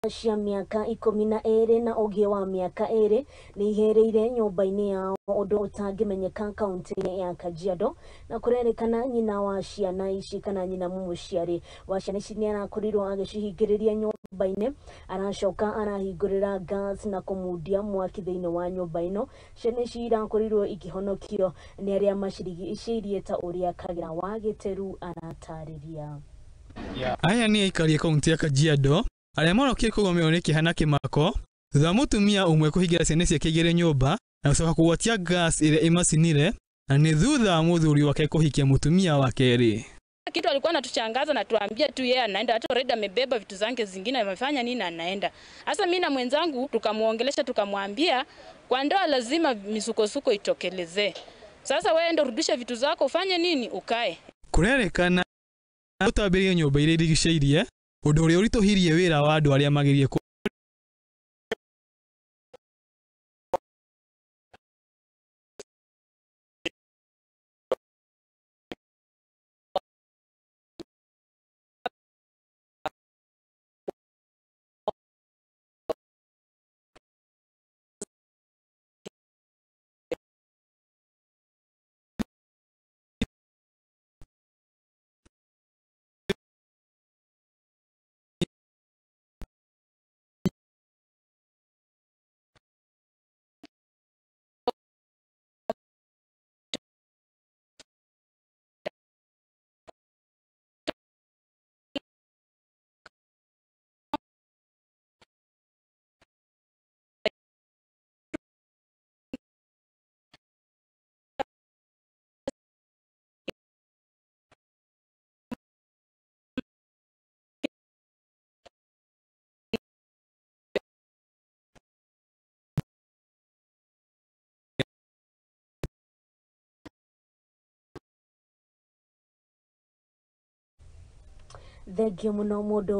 cia miaka 12 na ũngĩ wa miaka 2 nĩ ihereire nyũmba-inĩ yao ũndũ ũtangĩmenyeka kaunti-inĩ ya Kajiado, na kũrerĩkana nyina wa ciana ici kana nyina mũciari wa ciana ici nĩ arakorirwo agĩcihingĩrĩria nyũmba-inĩ, aracoka arahingũrĩra gas na kũmundia mwaki thĩinĩ wa nyũmba ĩno. Ciana ici irakorirwo ikĩhonokio nĩ arĩa macirigicĩirie ta ũrĩa Kagira wa Gĩteru aratarĩria. Aya nĩ aikari kaunti ya Kajiado arĩa marokie kũgomeo nĩ kĩeha na kĩmako thutha mũtumia ũmwe kũhingĩra ciana ciake igĩrĩ nyũmba na gũcoka kũgwatia gas ĩrĩa ĩmacinire, na nĩ thutha mũthuri wake kũhikia mũtumia wa kerĩ. Kitu alikuwa anatushangaza na tuambia tu yeye anaenda, hata already amebeba vitu zake zingine, amefanya nini anaenda. Sasa mimi na mwenzangu tukamuongelesha, tukamwambia kwa ndoa lazima misukosuko itokelezee. Sasa wewe ndio rudisha vitu zako, ufanye nini, ukae. Kũrerĩkana gũtambĩrĩria nyũmba iria irigicĩirie ũndũ ũrĩa ũritũhirie wĩra wa andũ arĩa magĩrĩire thengio mũno mũndũ